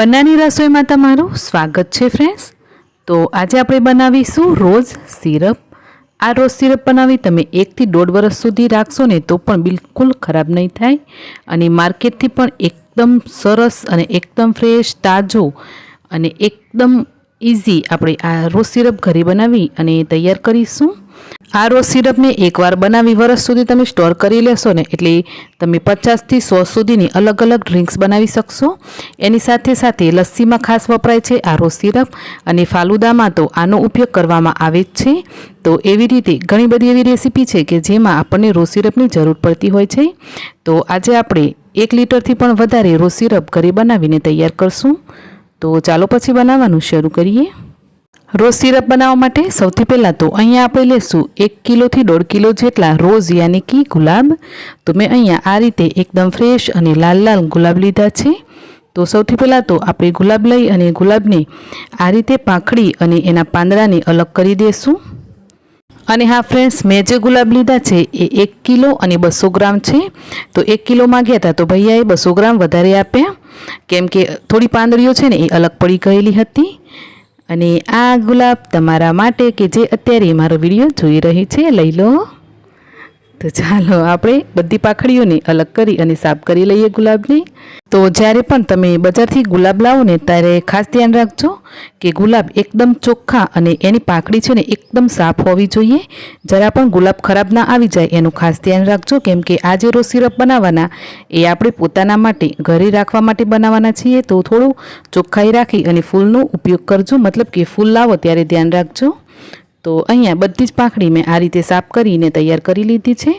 પન્નાની રસોઈમાં તમારું સ્વાગત છે ફ્રેન્ડ્સ। તો આજે આપણે બનાવીશું રોઝ સિરપ। આ રોઝ સિરપ બનાવી તમે 1 થી 1.5 વર્ષ સુધી રાખશો ને તો પણ બિલકુલ ખરાબ નહીં થાય અને માર્કેટથી પણ એકદમ સરસ અને એકદમ ફ્રેશ તાજો અને એકદમ ઇઝી આપણે આ રોઝ સિરપ ઘરે બનાવી અને તૈયાર કરીશું। આ રોઝ સિરપને એકવાર બનાવી વર્ષ સુધી તમે સ્ટોર કરી લેશો ને એટલે તમે 50 થી 100 સુધીની અલગ અલગ ડ્રિંક્સ બનાવી શકશો। એની સાથે સાથે લસ્સીમાં ખાસ વપરાય છે આ રોઝ સિરપ અને ફાલુદામાં તો આનો ઉપયોગ કરવામાં આવે જ છે। તો એવી રીતે ઘણી બધી એવી રેસીપી છે કે જેમાં આપણને રોઝ સિરપની જરૂર પડતી હોય છે। તો આજે આપણે 1 લીટરથી પણ વધારે રોઝ સિરપ ઘરે બનાવીને તૈયાર કરશું। તો ચાલો પછી બનાવવાનું શરૂ કરીએ। रोज सिरप बनावा माटे सौथी पहला तो अहींया आपणे लेशुं 1 किलो थी 1.5 किलो जेटला रोज यानी कि गुलाब। तो मैं अहींया आ रीते एकदम फ्रेश अने लाल लाल गुलाब लीधा छे। तो सौथी पहला तो आपणे गुलाब लई अने गुलाबने आ रीते पाखड़ी अने एना પાંદડાને अलग करी देशुं। अने हाँ फ्रेंड्स, मैं जे गुलाब लीधा छे ए 1 किलो अने 200 ग्राम छे। तो 1 किलो मांग्या था तो भैयाए 200 ग्राम वधारे आप्या केम के थोड़ी પાંદડીઓ छे ने ए अलग पड़ी गयेली हती। અને આ ગુલાબ તમારા માટે કે જે અત્યારે મારો વિડીયો જોઈ રહી છે લઈ લો। તો ચાલો આપણે બધી પાખડીઓને અલગ કરી અને સાફ કરી લઈએ ગુલાબને। તો જ્યારે પણ તમે બજારથી ગુલાબ લાવો ને ત્યારે ખાસ ધ્યાન રાખજો કે ગુલાબ એકદમ ચોખ્ખા અને એની પાકડી છે ને એકદમ સાફ હોવી જોઈએ। જરા પણ ગુલાબ ખરાબ ના આવી જાય એનું ખાસ ધ્યાન રાખજો કેમ કે આ જે રોઝ સિરપ બનાવવાના એ આપણે પોતાના માટે ઘરે રાખવા માટે બનાવવાના છીએ। તો થોડું ચોખ્ખાઈ રાખી અને ફૂલનો ઉપયોગ કરજો, મતલબ કે ફૂલ લાવો ત્યારે ધ્યાન રાખજો। तो अहींया बधी ज पाखड़ी मैं आ रीते साफ करीने तैयार करी लीधी छे।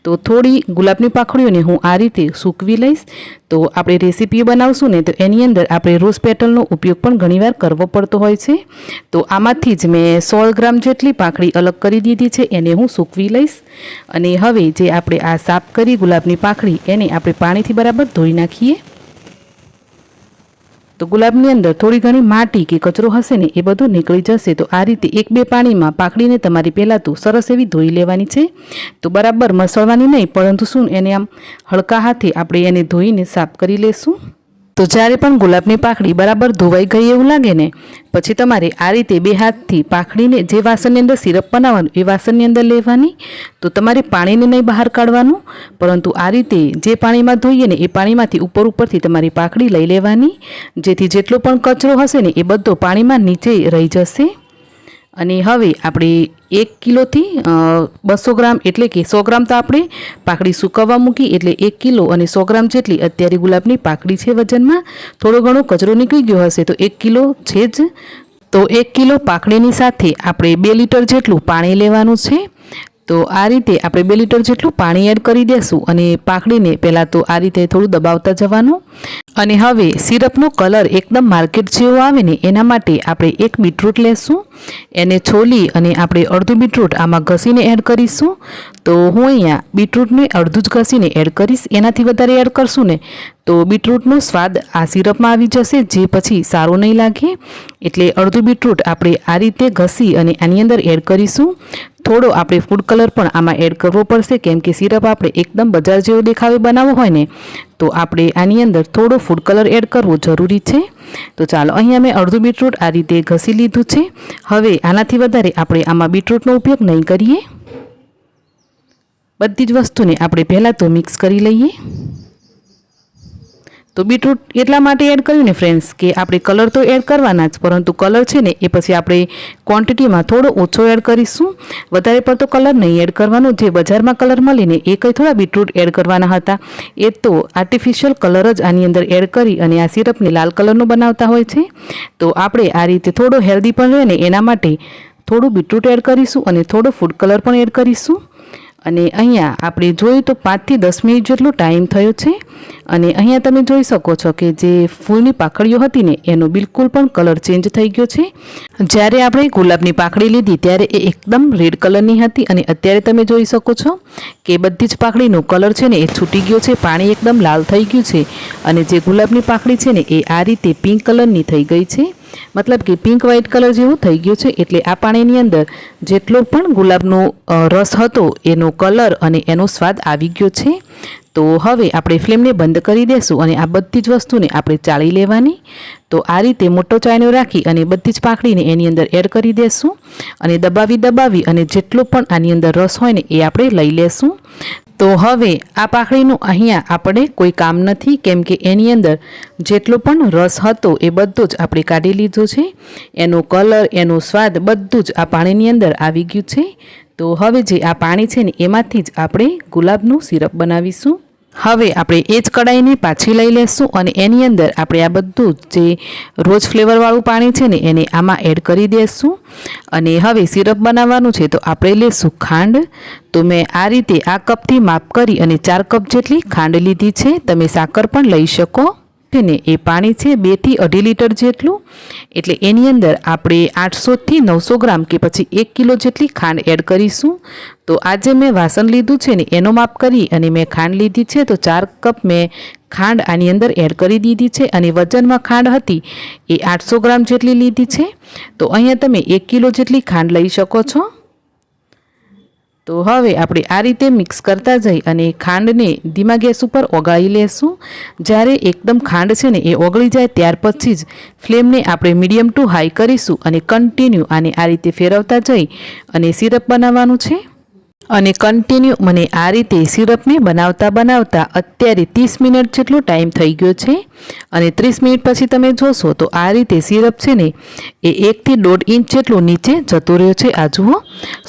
तो थोड़ी गुलाबनी पाखड़ीओने हूँ आ रीते सूकवी लईश। तो आपणे रेसिपी बनावशुं ने तो एनी अंदर आपणे रोज पेटलनो उपयोग पण घणीवार करवो पड़तो होय छे। तो आमांथी ज मैं 100 ग्राम जेटली पाखड़ी अलग करी दीधी छे, एने हूँ सूकवी लईश। अने हवे जे आपणे आ साफ करी गुलाबनी पाखड़ी एने आपणे पाणीथी बराबर धोई नाखीए। तो गुलाबनी अंदर थोड़ी घणी माटी के कचरो हशे ने ए बधुं निकળી जशे। तो आ रीते 1-2 पाणीमां पाखडीने तमारी पहेला तो सरस एवी धोई लेवानी छे। तो बराबर मसळवानी नहीं, परंतु शुं एने आम हळका हाथे आपणे एने धोईने साफ करी लेशुं। तो ज्यारे पण गुलाबनी पाखड़ी बराबर धोवाई गई एवुं लागे ने पछी तमारे आ रीते 2 हाथथी पाखड़ीने जे वासणनी अंदर सिरप बनाववानुं ए वासणनी अंदर लेवानी। तो तमारे पाणीने नहीं बहार काढवानुं, परंतु आ रीते जे पाणीमां धोईए ने ए पाणीमांथी उपर उपरथी तमारी पाखड़ी लई लेवानी, जेथी जेटलो पण कचरो हशे ने ए बधो पाणीमां नीचे रही जशे। अने हवे आपणे 1 किलो थी 200 ग्राम एटले के 100 ग्राम तो आपणे पाखड़ी सुकववा मूकी एटले 1 किलो अने 100 ग्राम जेटली अत्यारे गुलाबनी पाखड़ी छे। वजनमा थोड़ो घणो कचरो निकળી गयो हशे तो 1 किलो छे ज। तो 1 किलो पाखड़ीनी साथे आपणे 2 लीटर जेटલું पाणी लेवानुं छे। तो आ रीते आपणे 2 लीटर जेटલું पाणी एड करी देशुं अने पाखड़ीने पहेला तो आ रीते थोड़ुं दबावता जवानुं। अने हवे सिरपनो कलर एकदम मार्केट जेवो आवे ने एना माटे आपणे 1 बीटरूट लेशुं, एने छोली अने आपणे अर्धुं बीटरूट आमां घसीने एड करीशुं। तो हूँ अहींया बीटरूटने अर्धुं ज घसीने एड करीश, एनाथी वधारे एड करशुं ने तो बीटरूटनो स्वाद आ सिरपमां आवी जशे जे पछी सारो नहीं लागे। एटले अर्धुं बीटरूट आपणे आ रीते घसी अने आनी अंदर एड करीशुं। थोड़ो आपणे फूड कलर पण आमां एड करवो पड़शे केम के सिरप आपणे एकदम बजार जेवो देखावे बनावવો होय ने तो आपणे आनी अंदर थोड़ो फूड कलर एड करवो जरूरी छे। तो चालो अहींया मैं अर्धुं बीटरूट आ रीते घसी लीधुं छे। हवे आनाथी वधारे आपणे आमां बीटरूटनो उपयोग नहीं करीए। बधी ज वस्तुने आपणे पहेला तो मिक्स करी लईए। तो बीटरूट एटला माटे एड कर्युं ने फ्रेंड्स के आपणे कलर तो एड करवाना ज, परंतु कलर छे ने ए पछी आपणे क्वॉंटिटीमां थोड़ो ओछो एड करीशुं। वधारे पड़तो कलर नहीं एड करवानो। जे बजारमां कलर मळे ने ए कई थोड़ा बीटरूट एड करवाना हता, ए तो आर्टिफिशियल कलर ज आनी अंदर एड करी अने आ सिरपने लाल कलरनो बनावता होय छे। तो आपणे आ रीते थोड़ो हेल्दी पण रहे ने एना माटे थोड़ुं बीटरूट एड करीशुं अने थोड़ो फूड कलर पण एड करीशुं। अने अहींया आपणे जोईए तो 5 થી 10 मिनिट जेटलो टाइम थयो छे। अने अहींया तमे जोई शको छो के जे फूलनी पाखड़ीओ हती ने एनो बिलकुल पण कलर चेन्ज थई गयो छे। ज्यारे आपणे गुलाबनी पाखड़ी लीधी त्यारे ए एकदम रेड कलरनी हती अने अत्यारे तमे जोई शको छो के बधी ज पाखड़ीनो कलर छे ने ए छूटी गयो छे, पाणी एकदम लाल थई गयुं छे अने जे गुलाबनी पाखड़ी छे ने ए आ रीते पिंक कलरनी थई गई छे। मतलब कि पिंक व्हाइट कलर जेवुं थई गयुं छे। एटले आ पाणीनी अंदर जेटलो पण गुलाबनो रस हतो एनो कलर अने एनो स्वाद आवी गयो छे। તો હવે આપણે ફ્લેમને બંધ કરી દેશું અને આ બધી જ વસ્તુને આપણે ચાળી લેવાની. તો આ રીતે મોટો ચાયણો રાખી અને બધી જ પાંખડીને એની અંદર એડ કરી દેશું અને દબાવી અને જેટલો પણ આની અંદર રસ હોય ને એ આપણે લઈ લેશું. તો હવે આ પાંખડીનું અહીંયા આપણે કોઈ કામ નથી, કેમ કે એની અંદર જેટલો પણ રસ હતો એ બધો જ આપણે કાઢી લીધો છે. એનો કલર, એનો સ્વાદ બધું જ આ પાણીની અંદર આવી ગયું છે. તો હવે જે આ પાણી છે ને એમાંથી જ આપણે ગુલાબનું સિરપ બનાવીશું. હવે આપણે એ જ કડાઈને પાછી લઈ લેશું અને એની અંદર આપણે આ બધું જે રોજ ફ્લેવરવાળું પાણી છે ને એને આમાં એડ કરી દઈશું. અને હવે સિરપ બનાવવાનું છે તો આપણે લેશું ખાંડ. તો મેં આ રીતે આ કપથી માપ કરી અને 4 કપ જેટલી ખાંડ લીધી છે. તમે સાકર પણ લઈ શકો. ને એ પાણી છે 2 થી 2.5 લીટર જેટલું, એટલે એની અંદર આપણે 800 થી 900 ગ્રામ કે પછી 1 કિલો જેટલી ખાંડ એડ કરીશું. તો આજે મેં વાસણ લીધું છે ને એનો માપ કરી અને મેં ખાંડ લીધી છે. તો 4 કપ મેં ખાંડ આની અંદર એડ કરી દીધી છે અને વજનમાં ખાંડ હતી એ 800 ગ્રામ જેટલી લીધી છે. તો અહીંયા તમે 1 કિલો જેટલી ખાંડ લઈ શકો છો. તો હવે આપણે આ રીતે મિક્સ કરતા જઈ અને ખાંડને ધીમા ગેસ ઉપર ઓગાળી લેશું. જ્યારે એકદમ ખાંડ છે ને એ ઓગળી જાય ત્યાર પછી જ ફ્લેમને આપણે મીડિયમ ટુ હાઈ કરીશું અને કન્ટિન્યુ આને આ રીતે ફેરવતા જઈ અને સિરપ બનાવવાનું છે. અને કન્ટિન્યુ મને આ રીતે સિરપને બનાવતા અત્યારે 30 મિનિટ જેટલો ટાઈમ થઈ ગયો છે. અને 30 મિનિટ પછી તમે જોશો તો આ રીતે સિરપ છે ને એ 1 થી 1.5 ઇંચ જેટલો નીચે જતો રહ્યો છે. આ જુઓ,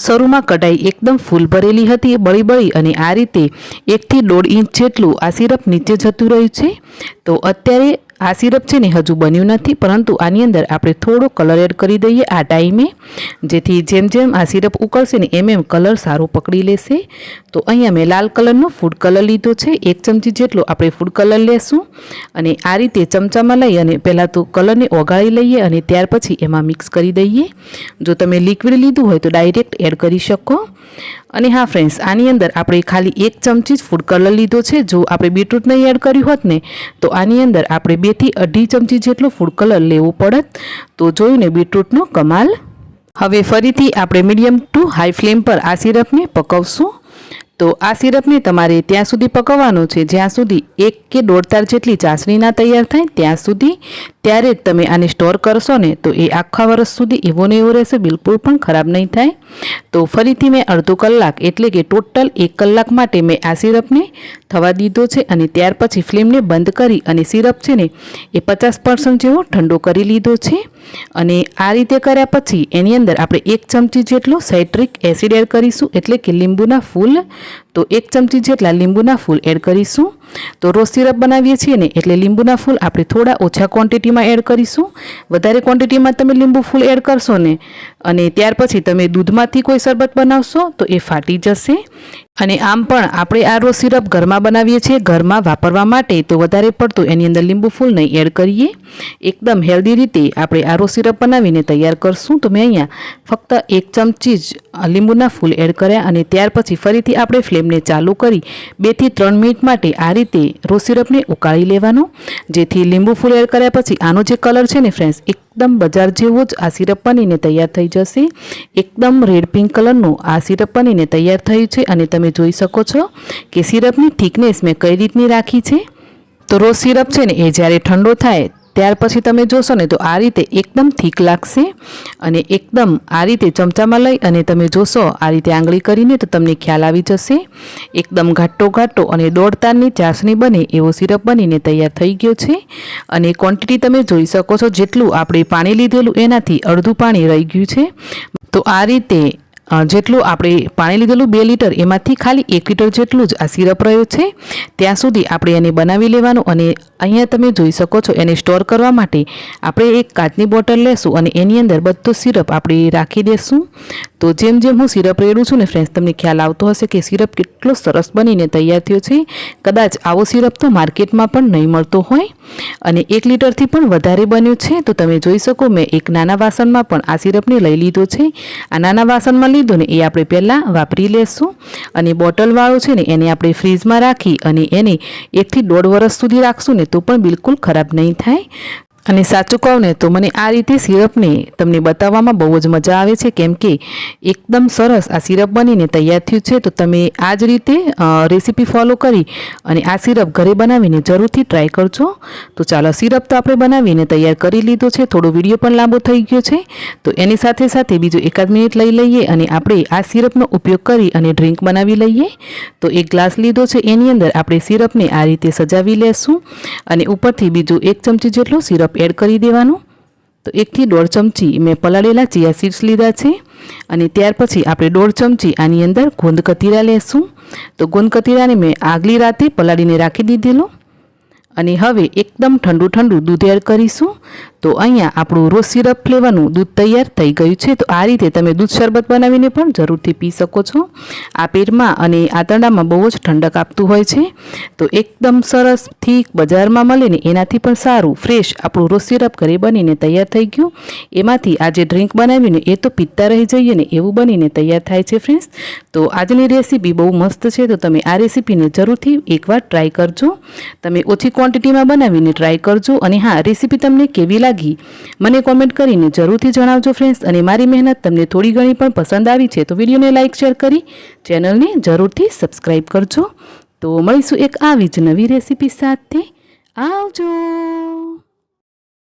શરૂમાં કઢાઈ એકદમ ફૂલ ભરેલી હતી, એ બળી અને આ રીતે 1 થી 1.5 ઇંચ જેટલું આ સિરપ નીચે જતું રહ્યું છે. તો અત્યારે આ સિરપ છે ને હજુ બન્યું નથી, પરંતુ આની અંદર આપણે થોડો કલર એડ કરી દઈએ આ ટાઈમે, જેથી જેમ જેમ આ સિરપ ઉકળશે ને એમ કલર સારો પકડી લેશે. તો અહીંયા મેં લાલ કલરનો ફૂડ કલર લીધો છે. 1 ચમચી જેટલો આપણે ફૂડ કલર લેશું અને આ રીતે ચમચામાં લઈ અને પહેલાં તો કલરને ઓગાળી લઈએ અને ત્યાર પછી એમાં મિક્સ કરી દઈએ. જો તમે લિક્વિડ લીધું હોય તો ડાયરેક્ટ એડ કરી શકો. અને હા ફ્રેન્ડ્સ, આની અંદર આપણે ખાલી 1 ચમચી જ ફૂડ કલર લીધો છે. જો આપણે બીટરૂટ નહીં એડ કર્યું હોત ને તો આની અંદર આપણે 2 થી 2.5 ચમચી જેટલો ફૂડ કલર લેવો પડત. તો જોયું ને બીટરૂટનો કમાલ. હવે ફરીથી આપણે મીડિયમ ટુ હાઈ ફ્લેમ પર આ સિરપને પકવશું. તો આ સિરપને તમારે ત્યાં સુધી પકવવાનો છે જ્યાં સુધી 1 કે 1.5 તાર જેટલી ચાસણી ના તૈયાર થાય ત્યાં સુધી. ત્યારે જ તમે આને સ્ટોર કરશો ને તો એ આખા વર્ષ સુધી એવો ને એવો રહેશે, બિલકુલ પણ ખરાબ નહીં થાય. તો ફરીથી મેં અડધો કલાક એટલે કે ટોટલ 1 કલાક માટે મેં આ સિરપને થવા દીધો છે અને ત્યાર પછી ફ્લેમને બંધ કરી અને સિરપ છે ને એ 50% જેવો ઠંડો કરી લીધો છે. અને આ રીતે કર્યા પછી એની અંદર આપણે 1 ચમચી જેટલો સાઇટ્રિક એસિડ એડ કરીશું, એટલે કે લીંબુના ફૂલ. તો 1 ચમચી જેટલા લીંબુના ફૂલ એડ કરીશું. તો રોજ સિરપ બનાવીએ છીએ ને એટલે લીંબુના ફૂલ આપણે થોડા ઓછા ક્વોન્ટિટીમાં એડ કરીશું. વધારે ક્વોન્ટિટીમાં તમે લીંબુ ફૂલ એડ કરશો ને અને ત્યાર પછી તમે દૂધમાંથી કોઈ શરબત બનાવશો તો એ ફાટી જશે. અને આમ પણ આપણે આ રોજ સિરપ ઘરમાં બનાવીએ છીએ, ઘરમાં વાપરવા માટે, તો વધારે પડતું એની અંદર લીંબુ ફૂલ નહીં એડ કરીએ. એકદમ હેલ્ધી રીતે આપણે આ રોજ સિરપ બનાવીને તૈયાર કરશું. તો મેં અહીંયા ફક્ત 1 ચમચી જ લીંબુના ફૂલ એડ કર્યા અને ત્યાર પછી ફરીથી આપણે ફ્લેમને ચાલુ કરી 2 થી 3 મિનિટ માટે આ રીતે રોજ સિરપને ઉકાળી લેવાનો, જેથી લીંબુ ફૂલ એડ કર્યા પછી આનો જે કલર છે ને ફ્રેન્ડ્સ એકદમ બજાર જેવો જ આ સિરપ બનીને તૈયાર થઈ જશે. એકદમ રેડ પિંક કલરનું આ સિરપ બનીને તૈયાર થયું છે અને તમે જોઈ શકો છો કે સિરપની થિકનેસ મેં કઈ રીતની રાખી છે. તો રોજ સિરપ છે ને એ જ્યારે ઠંડો થાય ત્યાર પછી તમે જોશો ને તો આ રીતે એકદમ થીક લાગશે. અને એકદમ આ રીતે ચમચામાં લઈ અને તમે જોશો આ રીતે આંગળી કરીને તો તમને ખ્યાલ આવી જશે. એકદમ ઘાટો અને 1.5 તારની ચાસણી બને એવો સિરપ બનીને તૈયાર થઈ ગયો છે. અને ક્વોન્ટિટી તમે જોઈ શકો છો, જેટલું આપણે પાણી લીધેલું એનાથી અડધું પાણી રહી ગયું છે. તો આ રીતે જેટલું આપણે પાણી લીધેલું 2 લીટર એમાંથી ખાલી 1 લીટર જેટલું જ આ સિરપ રહ્યો છે. ત્યાં સુધી આપણે એને બનાવી લેવાનું. અને અહીંયા તમે જોઈ શકો છો એને સ્ટોર કરવા માટે આપણે એક કાચની બોટલ લેશું અને એની અંદર બધો સિરપ આપણે રાખી દેશું. તો જેમ જેમ હું સિરપ રેડું છું ને ફ્રેન્ડ્સ, તમને ખ્યાલ આવતો હશે કે સિરપ કેટલો સરસ બનીને તૈયાર થયો છે. કદાચ આવો સિરપ તો માર્કેટમાં પણ નહીં મળતો હોય અને 1 લીટરથી પણ વધારે બન્યું છે. તો તમે જોઈ શકો મેં એક નાના વાસણમાં પણ આ સિરપને લઈ લીધો છે. આ નાના વાસણમાં લીધો ને એ આપણે પહેલાં વાપરી લેશું. અને બોટલવાળો છે ને એને આપણે ફ્રીજમાં રાખી અને એને 1 થી 1.5 વર્ષ સુધી રાખશું ને તો પણ બિલકુલ ખરાબ નહીં થાય. અને સાચું કહું ને તો મને આ રીતે સિરપને તમને બતાવવામાં બહુ જ મજા આવે છે, કેમ કે એકદમ સરસ આ સિરપ બનીને તૈયાર થયું છે. તો તમે આ જ રીતે રેસીપી ફોલો કરી અને આ સિરપ ઘરે બનાવીને જરૂરથી ટ્રાય કરજો. તો ચાલો, સિરપ તો આપણે બનાવીને તૈયાર કરી લીધો છે. થોડો વિડીયો પણ લાંબો થઈ ગયો છે, તો એની સાથે સાથે બીજું 1 મિનિટ લઈ લઈએ અને આપણે આ સિરપનો ઉપયોગ કરી અને ડ્રિંક બનાવી લઈએ. તો 1 ગ્લાસ લીધો છે, એની અંદર આપણે સિરપને આ રીતે સજાવી લેશું અને ઉપરથી બીજું 1 ચમચી જેટલો સિરપ એડ કરી દેવાનું. તો 1 થી 1.5 ચમચી મેં પલાળેલા ચિયા સીડ્સ લીધા છે અને ત્યાર પછી આપણે 1.5 ચમચી આની અંદર ગોંદ કતીરા લેશું. તો ગોંદ કતીરાને મેં આગલી રાતે પલાળીને રાખી દીધેલો અને હવે એકદમ ઠંડુ દૂધ એડ કરીશું. તો અહીંયા આપણું રોઝ સિરપ ફ્લેવરનું દૂધ તૈયાર થઈ ગયું છે. તો આ રીતે તમે દૂધ શરબત બનાવીને પણ જરૂરથી પી શકો છો. આ પેટમાં અને આંતરડામાં બહુ જ ઠંડક આપતું હોય છે. તો એકદમ સરસ ઠીક બજારમાં મળે ને એનાથી પણ સારું ફ્રેશ આપણું રોઝ સિરપ ઘરે બનીને તૈયાર થઈ ગયું. એમાંથી આ જે ડ્રિંક બનાવીને એ તો પીતા રહી જઈએ ને એવું બનીને તૈયાર થાય છે ફ્રેન્ડ્સ. તો આજની રેસીપી બહુ મસ્ત છે. તો તમે આ રેસીપીને જરૂરથી એકવાર ટ્રાય કરજો. તમે ઓછી ક્વોન્ટિટીમાં બનાવીને ટ્રાય કરજો. અને હા, રેસીપી તમને કેવી લાગી મને કોમેન્ટ કરીને જરૂરથી જણાવજો ફ્રેન્ડ્સ. અને મારી મહેનત તમને થોડી ઘણી પણ પસંદ આવી છે તો વિડીયોને લાઇક શેર કરી ચેનલને જરૂરથી સબસ્ક્રાઈબ કરજો. તો મળીશું એક આવી જ નવી રેસીપી સાથે. આવજો.